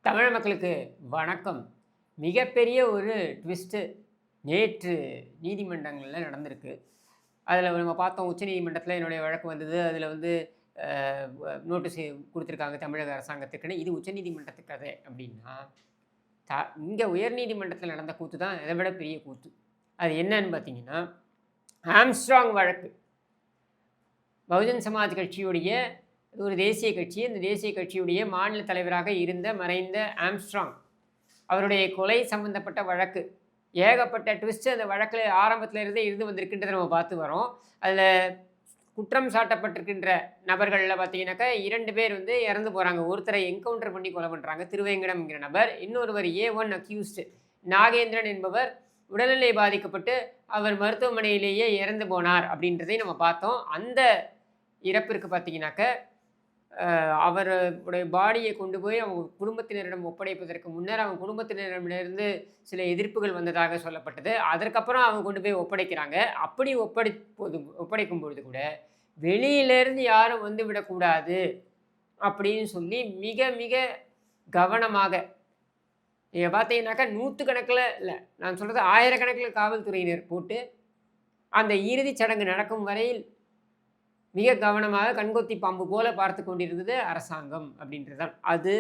தமிழ் மக்களுக்கு வணக்கம். மிகப்பெரிய ஒரு ட்விஸ்ட்டு நேற்று நீதிமன்றங்களில் நடந்திருக்கு. அதில் நம்ம பார்த்தோம், உச்சநீதிமன்றத்தில் என்னுடைய வழக்கு வந்தது. அதில் வந்து நோட்டீஸ் கொடுத்துருக்காங்க தமிழக அரசாங்கத்துக்குன்னு. இது உச்சநீதிமன்றத்து கதை அப்படின்னா, த இங்கே உயர்நீதிமன்றத்தில் நடந்த கூத்து தான் இதை விட பெரிய கூத்து. அது என்னன்னு பார்த்தீங்கன்னா, ஆம்ஸ்ட்ராங் வழக்கு. பகுஜன் சமாஜ் கட்சியுடைய ஒரு தேசிய கட்சி. அந்த தேசிய கட்சியுடைய மாநில தலைவராக இருந்த மறைந்த ஆம்ஸ்ட்ராங் அவருடைய கொலை சம்பந்தப்பட்ட வழக்கு. ஏகப்பட்ட ட்விஸ்ட் அந்த வழக்கில் ஆரம்பத்தில் இருந்தே இருந்து வந்திருக்கின்றதை நம்ம பார்த்து வரோம். அதில் குற்றம் சாட்டப்பட்டிருக்கின்ற நபர்களில் பார்த்தீங்கன்னாக்கா 2 பேர் வந்து இறந்து போகிறாங்க. ஒருத்தரை என்கவுண்டர் பண்ணி கொலை பண்ணுறாங்க, திருவேங்கடம்ங்கிற நபர். இன்னொருவர் A1 அக்யூஸ்டு நாகேந்திரன் என்பவர் உடல்நிலை பாதிக்கப்பட்டு அவர் மருத்துவமனையிலேயே இறந்து போனார் அப்படின்றதை நம்ம பார்த்தோம். அந்த இறப்பிற்கு பார்த்தீங்கன்னாக்க அவருடைய பாடியை கொண்டு போய் அவங்க குடும்பத்தினரிடம் ஒப்படைப்பதற்கு முன்னர் அவங்க குடும்பத்தினரிடமிருந்து சில எதிர்ப்புகள் வந்ததாக சொல்லப்பட்டது. அதற்கப்புறம் அவங்க கொண்டு போய் ஒப்படைக்கிறாங்க. அப்படி ஒப்படைக்கும் பொழுது கூட வெளியிலேருந்து யாரும் வந்து விடக்கூடாது அப்படின்னு சொல்லி மிக மிக கவனமாக, நீங்கள் பார்த்தீங்கன்னாக்கா நூற்றுக்கணக்கில் இல்லை, நான் சொல்கிறது ஆயிரக்கணக்கில் காவல்துறையினர் போட்டு அந்த இறுதிச் சடங்கு நடக்கும் வரையில் மிக கவனமாக கண்கொத்தி பாம்பு போல பார்த்து கொண்டிருந்தது அரசாங்கம் அப்படின்றது தான். அது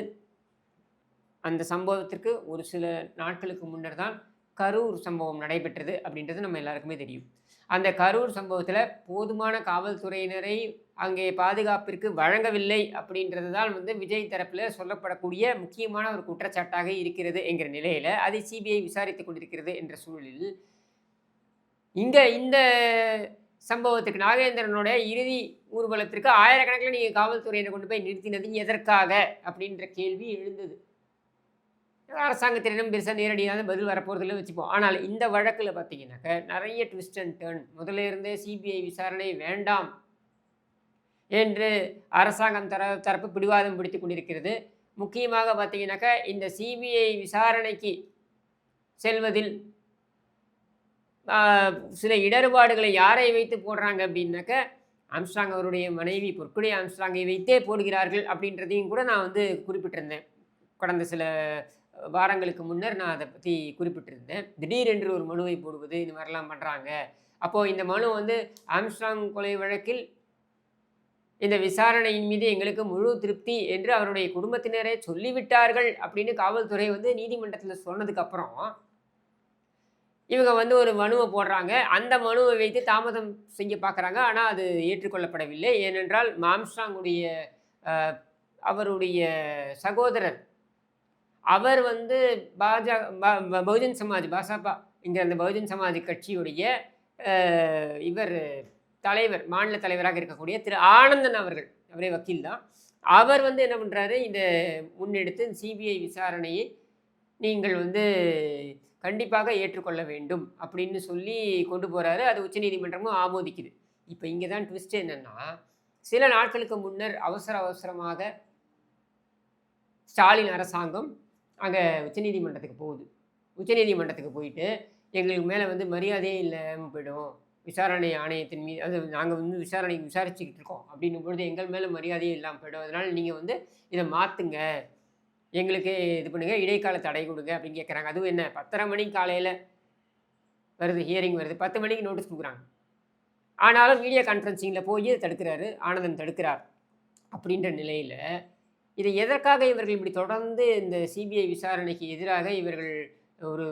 அந்த சம்பவத்திற்கு ஒரு சில நாட்களுக்கு முன்னர் தான் கரூர் சம்பவம் நடைபெற்றது அப்படின்றது நம்ம எல்லாருக்குமே தெரியும். அந்த கரூர் சம்பவத்தில் போதுமான காவல்துறையினரை அங்கே பாதுகாப்பிற்கு வழங்கவில்லை அப்படின்றது தான் வந்து விஜய் தரப்பில் சொல்லப்படக்கூடிய முக்கியமான ஒரு குற்றச்சாட்டாக இருக்கிறது என்கிற நிலையில் அதை சிபிஐ விசாரித்து கொண்டிருக்கிறது என்ற சூழலில் இங்கே இந்த சம்பவத்துக்கு நாகேந்திரனுடைய இறுதி ஊர்வலத்திற்கு ஆயிரக்கணக்கில் நீங்கள் காவல்துறையினை கொண்டு போய் நிறுத்தினது எதற்காக அப்படின்ற கேள்வி எழுந்தது. அரசாங்கத்திடம் பெருசாக நேரடியாக பதில் வரப்போறதில்லை வச்சுப்போம். ஆனால் இந்த வழக்கில் பார்த்தீங்கன்னாக்க நிறைய ட்விஸ்ட் அண்ட் டர்ன். முதல்ல இருந்தே சிபிஐ விசாரணை வேண்டாம் என்று அரசாங்கம் தரப்பு பிடிவாதம் பிடித்து கொண்டிருக்கிறது. முக்கியமாக பார்த்தீங்கன்னாக்க இந்த சிபிஐ விசாரணைக்கு செல்வதில் சில இடர்பாடுகளை யாரை வைத்து போடுறாங்க அப்படின்னாக்க ஆம்ஸ்ட்ராங் அவருடைய மனைவி பொற்குடி ஆம்ஸ்ட்ராங்கை வைத்தே போடுகிறார்கள் அப்படின்றதையும் கூட நான் வந்து குறிப்பிட்டிருந்தேன். கடந்த சில வாரங்களுக்கு முன்னர் நான் அதை பற்றி குறிப்பிட்டிருந்தேன். திடீரென்று ஒரு மனுவை போடுவது, இந்த மாதிரிலாம் பண்ணுறாங்க. அப்போது இந்த மனு வந்து ஆம்ஸ்ட்ராங் கொலை வழக்கில் இந்த விசாரணையின் மீது எங்களுக்கு முழு திருப்தி என்று அவருடைய குடும்பத்தினரே சொல்லிவிட்டார்கள் அப்படின்னு காவல்துறை வந்து நீதிமன்றத்தில் சொன்னதுக்கப்புறம் இவங்க வந்து ஒரு மனுவை போடுறாங்க. அந்த மனுவை வைத்து தாமதம் செய்ய பார்க்குறாங்க. ஆனால் அது ஏற்றுக்கொள்ளப்படவில்லை. ஏனென்றால் ஆம்ஸ்ட்ராங்குடைய அவருடைய சகோதரர் அவர் வந்து பகுஜன் சமாஜ் பாசபா இங்கே அந்த பகுஜன் சமாஜ் கட்சியுடைய இவர் தலைவர், மாநில தலைவராக இருக்கக்கூடிய திரு ஆனந்தன் அவர்கள், அவரே வக்கீல் தான். அவர் வந்து என்ன பண்ணுறாரு, இந்த முன்னெடுத்து சிபிஐ விசாரணையை நீங்கள் வந்து கண்டிப்பாக ஏற்றுக்கொள்ள வேண்டும் அப்படின்னு சொல்லி கொண்டு போகிறாரு. அது உச்சநீதிமன்றமும் ஆமோதிக்குது. இப்போ இங்கே தான் ட்விஸ்ட் என்னென்னா, சில நாட்களுக்கு முன்னர் அவசரமாக ஸ்டாலின் அரசாங்கம் அங்கே உச்சநீதிமன்றத்துக்கு போகுது. உச்சநீதிமன்றத்துக்கு போயிட்டு எங்களுக்கு மேலே வந்து மரியாதையே இல்லாமல் போயிடும், விசாரணை ஆணையத்தின் மீது அது நாங்கள் வந்து விசாரிச்சுக்கிட்டு இருக்கோம் அப்படின்னும் பொழுது எங்கள் மேலே மரியாதையே இல்லாமல் போயிடும், அதனால் நீங்கள் வந்து இதை மாற்றுங்க, எங்களுக்கு இது பண்ணுங்கள், இடைக்கால தடை கொடுங்க அப்படின்னு கேட்குறாங்க. அதுவும் என்ன 10:30 மணி காலையில் வருது, ஹியரிங் வருது, 10 மணிக்கு நோட்டீஸ் கொடுக்குறாங்க. ஆனாலும் வீடியோ கான்ஃபரன்சிங்கில் போய் தடுக்கிறாரு, ஆனந்தன் தடுக்கிறார். அப்படின்ற நிலையில் இதை எதற்காக இவர்கள் இப்படி தொடர்ந்து இந்த சிபிஐ விசாரணைக்கு எதிராக இவர்கள் ஒரு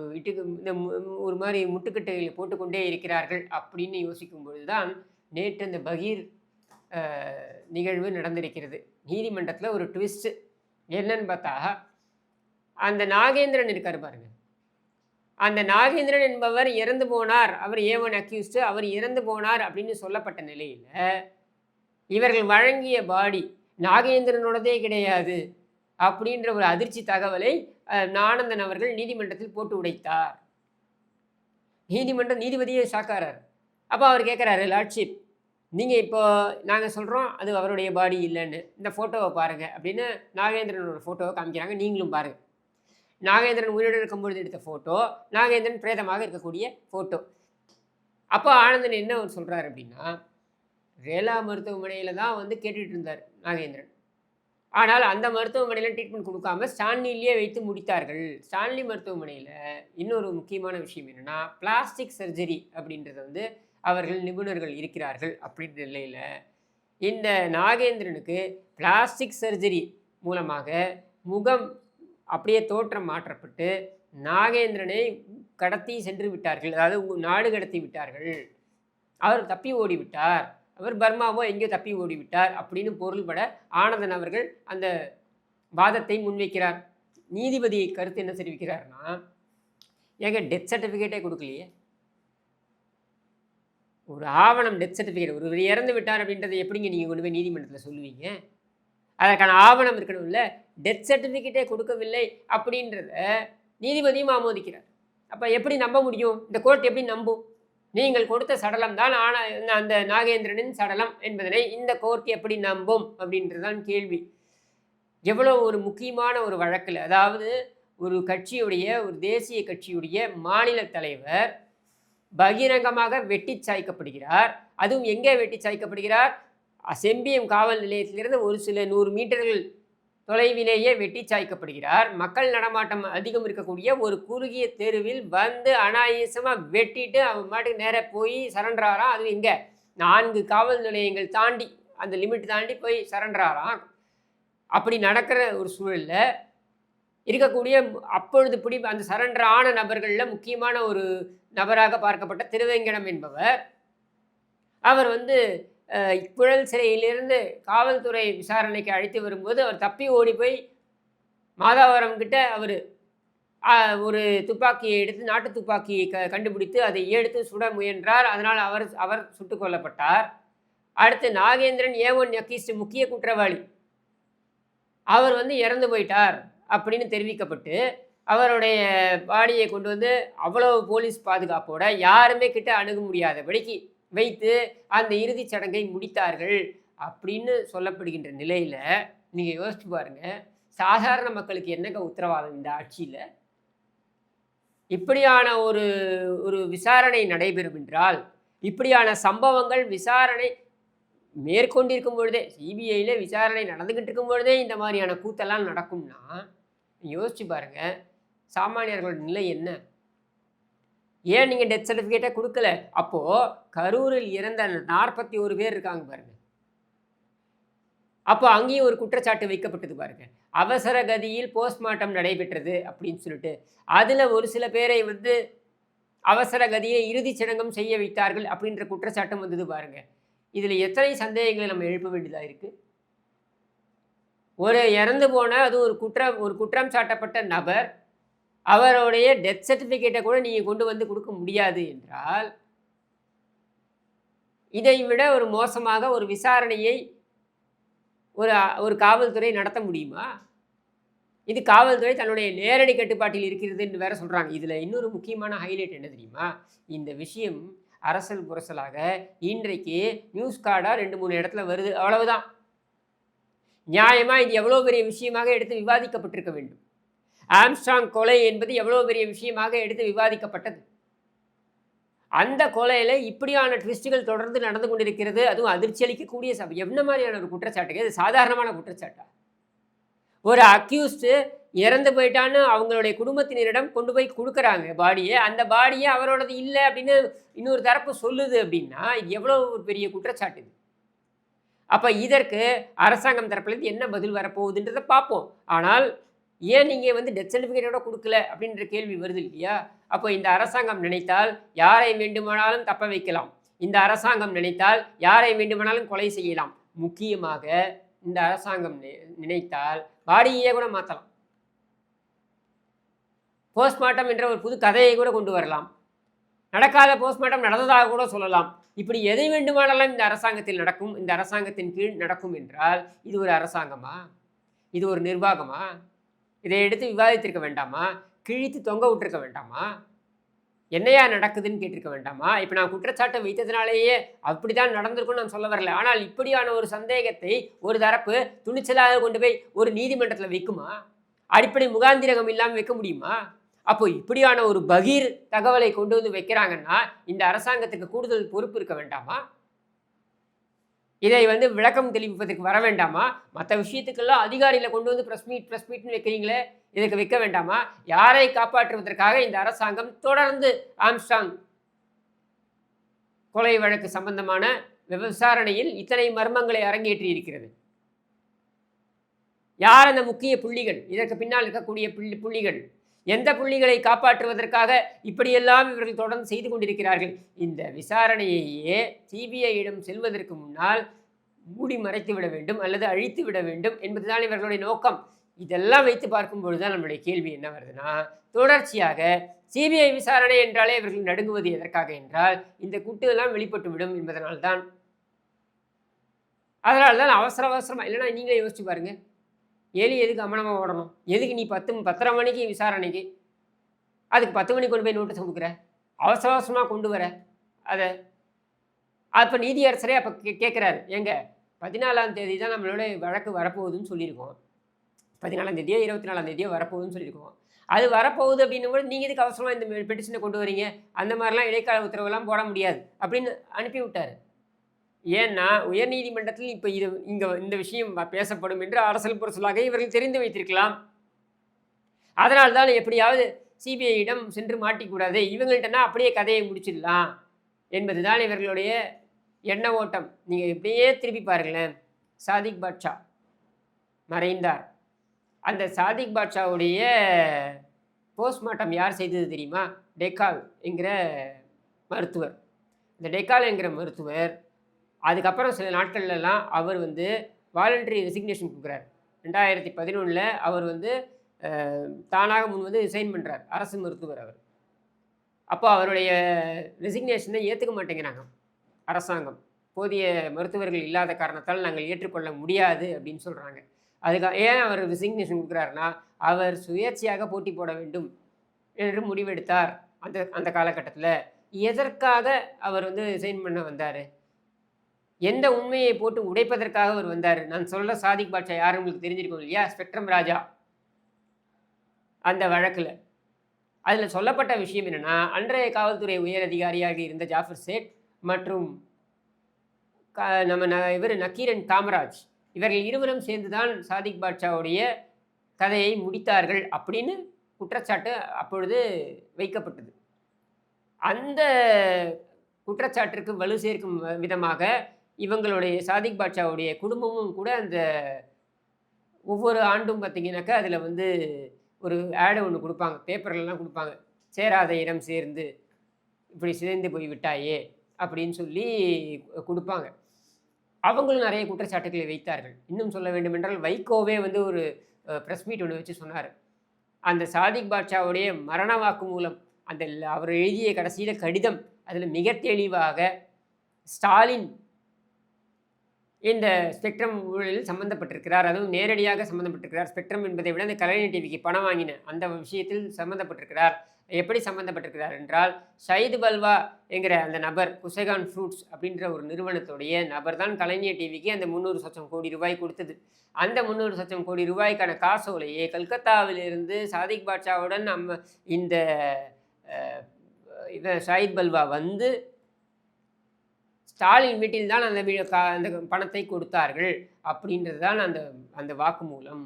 ஒரு மாதிரி முட்டுக்கட்டைகளை போட்டுக்கொண்டே இருக்கிறார்கள் அப்படின்னு யோசிக்கும் பொழுது தான் நேற்று இந்த பகீர் நிகழ்வு நடந்திருக்கிறது. நீதிமன்றத்தில் ஒரு ட்விஸ்ட்டு என்னன்னு பார்த்தா, அந்த நாகேந்திரன் இருக்கார் பாருங்க, அந்த நாகேந்திரன் என்பவர் இறந்து போனார், அவர் A1 அக்யூஸ்டு, அவர் இறந்து போனார் அப்படின்னு சொல்லப்பட்ட நிலையில் இவர்கள் வழங்கிய பாடி நாகேந்திரனோடதே கிடையாது அப்படின்ற ஒரு அதிர்ச்சி தகவலை ஆனந்தன் அவர்கள் நீதிமன்றத்தில் போட்டு உடைத்தார். நீதிபதியே ஷாக்காரார். அப்போ அவர் கேட்குறாரு, லார்ட்ஷிப் நீங்கள் இப்போ நாங்கள் சொல்கிறோம் அது அவருடைய பாடி இல்லைன்னு, இந்த ஃபோட்டோவை பாருங்கள் அப்படின்னு நாகேந்திரனோட ஃபோட்டோவை காமிக்கிறாங்க. நீங்களும் பாருங்கள். நாகேந்திரன் உயிரோடு இருக்கும்பொழுது எடுத்த ஃபோட்டோ, நாகேந்திரன் பிரேதமாக இருக்கக்கூடிய ஃபோட்டோ. அப்போ ஆனந்தன் என்ன சொல்கிறார் அப்படின்னா, ரேலா மருத்துவமனையில் தான் வந்து கேட்டுட்டு இருந்தார் நாகேந்திரன். ஆனால் அந்த மருத்துவமனையில் ட்ரீட்மெண்ட் கொடுக்காம ஸ்டான்லியிலேயே வைத்து முடித்தார்கள். ஸ்டான்லி மருத்துவமனையில் இன்னொரு முக்கியமான விஷயம் என்னென்னா, பிளாஸ்டிக் சர்ஜரி அப்படின்றது வந்து அவர்கள் நிபுணர்கள் இருக்கிறார்கள் அப்படின்ற நிலையில் இந்த நாகேந்திரனுக்கு பிளாஸ்டிக் சர்ஜரி மூலமாக முகம் அப்படியே தோற்றம் மாற்றப்பட்டு நாகேந்திரனை கடத்தி சென்று விட்டார்கள். அதாவது நாடு கடத்தி விட்டார்கள். அவர் தப்பி ஓடிவிட்டார், அவர் பர்மாவோ எங்கேயோ தப்பி ஓடிவிட்டார் அப்படின்னு பொருள்பட ஆனந்தன் அவர்கள் அந்த வாதத்தை முன்வைக்கிறார். நீதிபதி கருத்து என்ன தெரிவிக்கிறார்னா, ஏங்க டெத் சர்டிஃபிகேட்டே கொடுக்கலையே, ஒரு ஆவணம் டெத் சர்டிஃபிகேட், ஒருவர் இறந்து விட்டார் அப்படின்றத எப்படிங்க நீங்கள் கொண்டு போய் நீதிமன்றத்தில் சொல்லுவீங்க? அதற்கான ஆவணம் இருக்கணும்ல. டெத் சர்டிஃபிகேட்டே கொடுக்கவில்லை அப்படின்றத நீதிபதியும் ஆமோதிக்கிறார். அப்போ எப்படி நம்ப முடியும்? இந்த கோர்ட் எப்படி நம்பும்? நீங்கள் கொடுத்த சடலம் தான் அந்த நாகேந்திரனின் சடலம் என்பதனை இந்த கோர்ட் எப்படி நம்பும் அப்படின்றதான் கேள்வி. எவ்வளோ ஒரு முக்கியமான ஒரு வழக்கில், அதாவது ஒரு கட்சியுடைய, ஒரு தேசிய கட்சியுடைய மாநில தலைவர் பகிரங்கமாக வெட்டி சாய்க்கப்படுகிறார். அதுவும் எங்கே வெட்டி சாய்க்கப்படுகிறார்? செம்பியம் காவல் நிலையத்திலிருந்து ஒரு சில 100 மீட்டர்கள் தொலைவிலேயே வெட்டி சாய்க்கப்படுகிறார். மக்கள் நடமாட்டம் அதிகம் இருக்கக்கூடிய ஒரு குறுகிய தெருவில் வந்து அனாயாசமாக வெட்டிட்டு அவன் மாட்டுக்கு நேராக போய் சரண்டராராம். அதுவும் எங்கே? 4 காவல் நிலையங்கள் தாண்டி, அந்த லிமிட் தாண்டி போய் சரண்டராராம். அப்படி நடக்கிற ஒரு சூழலில் இருக்கக்கூடிய அப்பொழுது அந்த சரண்டர் ஆன நபர்களில் முக்கியமான ஒரு நபராக பார்க்கப்பட்ட திருவேங்கடம் என்பவர், அவர் வந்து புழல் சிறையிலிருந்து காவல்துறை விசாரணைக்கு அழைத்து வரும்போது அவர் தப்பி ஓடி போய் மாதாவரம் கிட்ட அவர் ஒரு துப்பாக்கியை எடுத்து, நாட்டு துப்பாக்கியை கண்டுபிடித்து அதை எடுத்து சுட முயன்றார். அதனால் அவர் சுட்டுக் கொல்லப்பட்டார். அடுத்து நாகேந்திரன் A1 அக்யூஸ்ட், முக்கிய குற்றவாளி, அவர் வந்து இறந்து போயிட்டார் அப்படின்னு தெரிவிக்கப்பட்டு அவருடைய பாடியை கொண்டு வந்து அவ்வளவு போலீஸ் பாதுகாப்போட யாருமே கிட்ட அணுக முடியாதபடிக்கு வைத்து அந்த இறுதிச் சடங்கை முடித்தார்கள் அப்படின்னு சொல்லப்படுகின்ற நிலையில் நீங்கள் யோசிச்சு பாருங்க, சாதாரண மக்களுக்கு என்னங்க உத்தரவாதம் இந்த ஆட்சியில்? இப்படியான ஒரு ஒரு விசாரணை நடைபெறும் என்றால், இப்படியான சம்பவங்கள் விசாரணை மேற்கொண்டிருக்கும் பொழுதே, சிபிஐயில் விசாரணை நடந்துக்கிட்டு இருக்கும் பொழுதே இந்த மாதிரியான கூத்தெல்லாம் நடக்கும்னா யோசிச்சு பாருங்க, சாமானியர்களோட நிலை என்ன? ஏன் நீங்கள் டெத் சர்டிஃபிகேட்டை கொடுக்கல? அப்போது கரூரில் இறந்த 41 பேர் இருக்காங்க பாருங்க. அப்போ அங்கேயும் ஒரு குற்றச்சாட்டு வைக்கப்பட்டது பாருங்க. அவசர கதியில் போஸ்ட்மார்ட்டம் நடைபெற்றது அப்படின்னு சொல்லிட்டு, அதில் ஒரு சில பேரை வந்து அவசர கதியை இறுதிச் சடங்கம் செய்ய வைத்தார்கள் அப்படின்ற குற்றச்சாட்டம் வந்தது பாருங்க. இதில் எத்தனை சந்தேகங்களை நம்ம எழுப்ப வேண்டியதாக இருக்குது? ஒரு இறந்து போன, அது ஒரு குற்றம் சாட்டப்பட்ட நபர், அவருடைய டெத் சர்டிஃபிகேட்டை கூட நீங்கள் கொண்டு வந்து கொடுக்க முடியாது என்றால், இதை விட ஒரு மோசமாக ஒரு விசாரணையை ஒரு காவல்துறை நடத்த முடியுமா? இது காவல்துறை தன்னுடைய நேரடி கட்டுப்பாட்டில் இருக்கிறது என்று வேற சொல்கிறாங்க. இதில் இன்னொரு முக்கியமான ஹைலைட் என்ன தெரியுமா? இந்த விஷயம் அரசல் புரசலாக இன்றைக்கு நியூஸ் கார்டாக 2-3 இடத்துல வருது, அவ்வளவுதான். நியாயமாக இது எவ்வளோ பெரிய விஷயமாக எடுத்து விவாதிக்கப்பட்டிருக்க வேண்டும். ஆம்ஸ்ட்ராங் கொலை என்பது எவ்வளோ பெரிய விஷயமாக எடுத்து விவாதிக்கப்பட்டது. அந்த கொலையில் இப்படியான ட்விஸ்ட்டுகள் தொடர்ந்து நடந்து கொண்டிருக்கிறது. அதுவும் அதிர்ச்சி அளிக்கக்கூடிய என்ன மாதிரியான ஒரு குற்றச்சாட்டுங்க? இது சாதாரணமான குற்றச்சாட்டா? ஒரு அக்யூஸ்டு இறந்து போயிட்டான்னு அவங்களுடைய குடும்பத்தினரிடம் கொண்டு போய் கொடுக்குறாங்க பாடியை. அந்த பாடியை அவரோடது இல்லை அப்படின்னு இன்னொரு தரப்பு சொல்லுது அப்படின்னா இது எவ்வளோ ஒரு பெரிய குற்றச்சாட்டு இது. அப்போ இதற்கு அரசாங்கம் தரப்புலேருந்து என்ன பதில் வரப்போகுதுன்றதை பார்ப்போம். ஆனால் ஏன் நீங்கள் வந்து டெத் சர்டிஃபிகேட்டோட கொடுக்கல அப்படின்ற கேள்வி வருது இல்லையா? அப்போ இந்த அரசாங்கம் நினைத்தால் யாரை வேண்டுமானாலும் தப்ப வைக்கலாம். இந்த அரசாங்கம் நினைத்தால் யாரை வேண்டுமானாலும் கொலை செய்யலாம். முக்கியமாக இந்த அரசாங்கம் நினைத்தால் பாடியே கூட மாற்றலாம். போஸ்ட்மார்ட்டம் என்ற ஒரு புது கதையை கூட கொண்டு வரலாம். நடக்காத போஸ்ட்மார்ட்டம் நடந்ததாக கூட சொல்லலாம். இப்படி எதை வேண்டுமானாலும் இந்த அரசாங்கத்தில் நடக்கும், இந்த அரசாங்கத்தின் கீழ் நடக்கும் என்றால் இது ஒரு அரசாங்கமா? இது ஒரு நிர்வாகமா? இதை எடுத்து விவாதித்திருக்க வேண்டாமா? கிழித்து தொங்க விட்டுருக்க வேண்டாமா? என்னையா நடக்குதுன்னு கேட்டிருக்க வேண்டாமா? இப்போ நான் குற்றச்சாட்டை வைத்ததுனாலேயே அப்படி தான் நடந்திருக்குன்னு நான் சொல்ல வரல. ஆனால் இப்படியான ஒரு சந்தேகத்தை ஒரு தரப்பு துணிச்சலாக கொண்டு போய் ஒரு நீதிமன்றத்தில் வைக்குமா? அடிப்படை முகாந்திரகம் இல்லாமல் வைக்க முடியுமா? அப்போ இப்படியான ஒரு பகீர் தகவலை கொண்டு வந்து வைக்கிறாங்கன்னா இந்த அரசாங்கத்துக்கு கூடுதல் பொறுப்பு இருக்க வேண்டாமா? இதை வந்து விளக்கம் தெளிவிப்பதற்கு வர வேண்டாமா? மற்ற விஷயத்துக்கெல்லாம் அதிகாரிகளை கொண்டு வந்து ப்ரெஸ் மீட்னு வைக்கிறீங்களே, இதுக்கு வைக்க வேண்டாமா? யாரை காப்பாற்றுவதற்காக இந்த அரசாங்கம் தொடர்ந்து ஆம்ஸ்ட்ராங் கொலை வழக்கு சம்பந்தமான விசாரணையில் இத்தனை மர்மங்களை அரங்கேற்றி இருக்கிறது? யார் அந்த முக்கிய புள்ளிகள்? இதற்கு பின்னால் இருக்கக்கூடிய புள்ளிகள் எந்த புள்ளிகளை காப்பாற்றுவதற்காக இப்படியெல்லாம் இவர்கள் தொடர்ந்து செய்து கொண்டிருக்கிறார்கள்? இந்த விசாரணையையே சிபிஐயிடம் செல்வதற்கு முன்னால் மூடி மறைத்து விட வேண்டும் அல்லது அழித்து விட வேண்டும் என்பதுதான் இவர்களுடைய நோக்கம். இதெல்லாம் வைத்து பார்க்கும்பொழுது தான் நம்மளுடைய கேள்வி என்ன வருதுன்னா, தொடர்ச்சியாக சிபிஐ விசாரணை என்றாலே இவர்கள் நடுங்குவது எதற்காக என்றால், இந்த குட்டுதெல்லாம் வெளிப்பட்டுவிடும் என்பதனால்தான். அதனால்தான் அவசரமா இல்லைன்னா நீங்களே யோசிச்சு பாருங்க. எலி எதுக்கு அமனமாக ஓடணும்? எதுக்கு நீ 10:30 மணிக்கு விசாரணைக்கு, அதுக்கு 10 மணிக்கு கொண்டு போய் நோட்டீஸ் கொடுக்குற? அவசரமாக கொண்டு வர அதை. அப்போ நீதியரசரே அப்போ கேட்குறாரு, ஏங்க 14ஆம் தேதி தான் நம்மளோட வழக்கு வரப்போகுதுன்னு சொல்லியிருக்கோம். 14ஆம் தேதியோ 24ஆம் தேதியோ வரப்போகுதுன்னு சொல்லியிருக்கோம். அது வரப்போகுது அப்படின்னும் போது நீங்கள் எதுக்கு அவசரமாக இந்த பெட்டிஷனை கொண்டு வரீங்க? அந்த மாதிரிலாம் இடைக்கால உத்தரவெல்லாம் போட முடியாது அப்படின்னு அனுப்பி விட்டார். ஏன்னா உயர்நீதிமன்றத்தில் இப்போ இந்த விஷயம் பேசப்படும் என்று அரசியல் புரசலாக இவர்கள் தெரிந்து வைத்திருக்கலாம். அதனால்தான் எப்படியாவது சிபிஐயிடம் சென்று மாட்டிக்கூடாது, இவங்கள்ட்டனா அப்படியே கதையை முடிச்சிடலாம் என்பதுதான் இவர்களுடைய எண்ண ஓட்டம். நீங்கள் இப்படியே திருப்பி பாருங்களேன். சாதிக் பாட்ஷா மறைந்தார். அந்த சாதிக் பாட்ஷாவுடைய போஸ்ட்மார்ட்டம் யார் செய்தது தெரியுமா? டெக்கால் என்கிற மருத்துவர். இந்த டெக்கால் என்கிற மருத்துவர் அதுக்கப்புறம் சில நாட்கள்லாம் அவர் வந்து வாலண்டரி ரெசிக்னேஷன் கொடுக்குறார். 2011 அவர் வந்து தானாக முன் வந்து ரிசைன் பண்ணுறார். அரசு மருத்துவர் அவர். அப்போ அவருடைய ரெசிக்னேஷனை ஏற்றுக்க மாட்டேங்கிறாங்க அரசாங்கம். போதிய மருத்துவர்கள் இல்லாத காரணத்தால் நாங்கள் ஏற்றுக்கொள்ள முடியாது அப்படின்னு சொல்கிறாங்க. அதுக்காக ஏன் அவர் ரெசிக்னேஷன் கொடுக்குறாருன்னா, அவர் சுயேட்சையாக போட்டி போட வேண்டும் என்று முடிவெடுத்தார். அந்த காலகட்டத்தில் எதற்காக அவர் வந்து ரிசைன் பண்ண வந்தார்? எந்த உண்மையை போட்டு உடைப்பதற்காக அவர் வந்தார்? நான் சொல்ல சாதிக் பாட்ஷா யார் உங்களுக்கு தெரிஞ்சிருக்கும் இல்லையா? ஸ்பெக்ட்ரம் ராஜா அந்த வழக்கில் அதில் சொல்லப்பட்ட விஷயம் என்னென்னா, அன்றைய காவல்துறை உயர் அதிகாரியாக இருந்த ஜாஃபர் சேட் மற்றும் இவர் நக்கீரன் காமராஜ் இவர்கள் இருவரும் சேர்ந்து தான் சாதிக் பாட்ஷாவுடைய கதையை முடித்தார்கள் அப்படின்னு குற்றச்சாட்டு அப்பொழுது வைக்கப்பட்டது. அந்த குற்றச்சாட்டிற்கு வலு சேர்க்கும் விதமாக இவங்களுடைய சாதிக் பாட்ஷாவுடைய குடும்பமும் கூட அந்த ஒவ்வொரு ஆண்டும் பார்த்திங்கனாக்கா அதில் வந்து ஒரு ஆடு ஒன்று கொடுப்பாங்க, பேப்பர்லாம் கொடுப்பாங்க. சேராத இடம் சேர்ந்து இப்படி சிதைந்து போய் விட்டாயே அப்படின்னு சொல்லி கொடுப்பாங்க. அவங்களும் நிறைய குற்றச்சாட்டுகளை வைத்தார்கள். இன்னும் சொல்ல வேண்டும் என்றால் வைகோவே வந்து ஒரு ப்ரெஸ் மீட் ஒன்று வச்சு சொன்னார். அந்த சாதிக் பாட்ஷாவுடைய மரண வாக்குமூலம், அந்த அவர் எழுதிய கடைசியில் கடிதம், அதில் மிக தெளிவாக ஸ்டாலின் இந்த ஸ்பெக்ட்ரம் ஊழலில் சம்மந்தப்பட்டிருக்கிறார், அதுவும் நேரடியாக சம்மந்தப்பட்டிருக்கிறார். ஸ்பெக்ட்ரம் என்பதை விட அந்த கலைஞர் டிவிக்கு பணம் வாங்கின அந்த விஷயத்தில் சம்மந்தப்பட்டிருக்கிறார். எப்படி சம்மந்தப்பட்டிருக்கிறார் என்றால், ஷஹீத் பல்வா என்கிற அந்த நபர், குசேகான் ஃப்ரூட்ஸ் அப்படின்ற ஒரு நிறுவனத்துடைய நபர் தான் கலைஞர் டிவிக்கு அந்த 300 லட்சம் கோடி ரூபாய் கொடுத்தது. அந்த 300 லட்சம் கோடி ரூபாய்க்கான காசோலையே கல்கத்தாவிலிருந்து சாதிக் பாட்ஷாவுடன் இந்த ஷஹீத் பல்வா வந்து ஸ்டாலின் வீட்டில் தான் அந்த பணத்தை கொடுத்தார்கள் அப்படின்றது தான் அந்த வாக்குமூலம்.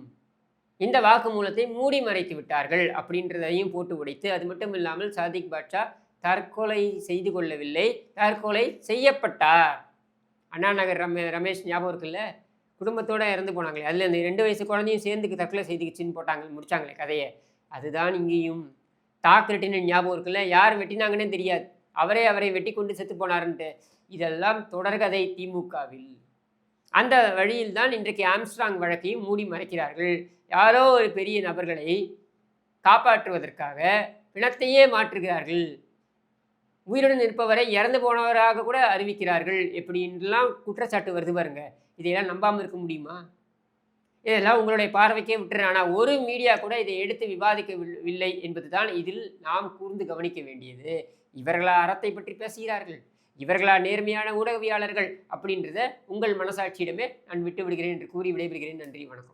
இந்த வாக்குமூலத்தை மூடி மறைத்து விட்டார்கள் அப்படின்றதையும் போட்டு உடைத்து, அது மட்டும் இல்லாமல் சாதிக் பாட்ஷா தற்கொலை செய்து கொள்ளவில்லை, தற்கொலை செய்யப்பட்டார். அண்ணா நகர் ரமேஷ் ஞாபகம் இருக்குல்ல, குடும்பத்தோடு இறந்து போனாங்களே, அதில் இந்த 2 வயசு குழந்தையும் சேர்ந்து தற்கொலை செய்துக்கிச்சின்னு முடிச்சாங்களே கதையை. அதுதான் இங்கேயும். தாக்கரெட்டின்னு ஞாபகம் இருக்குல்ல, யார் வெட்டினாங்கன்னே தெரியாது, அவரை வெட்டி கொண்டு செத்து போனாருன்ட்டு. இதெல்லாம் தொடர்கதை திமுகவில். அந்த வழியில் தான் இன்றைக்கு ஆம்ஸ்ட்ராங் வழக்கையும் மூடி மறைக்கிறார்கள். யாரோ ஒரு பெரிய நபர்களை காப்பாற்றுவதற்காக பிணத்தையே மாற்றுகிறார்கள். உயிருடன் இருப்பவரை இறந்து போனவராக கூட அறிவிக்கிறார்கள். எப்படின்லாம் குற்றச்சாட்டு வருது பாருங்க. இதையெல்லாம் நம்பாமல் இருக்க முடியுமா? இதெல்லாம் உங்களுடைய பார்வைக்கே விட்டுறேன். ஆனால் ஒரு மீடியா கூட இதை எடுத்து விவாதிக்கவில்லை என்பதுதான் இதில் நாம் கூர்ந்து கவனிக்க வேண்டியது. இவர்களா அறத்தை பற்றி பேசுகிறார்கள், இவர்களா நேர்மையான ஊடகவியாளர்கள் அப்படின்றத உங்கள் மனசாட்சியிடமே நான் விட்டு விடுகிறேன் என்று கூறி விடைபெறுகிறேன். நன்றி, வணக்கம்.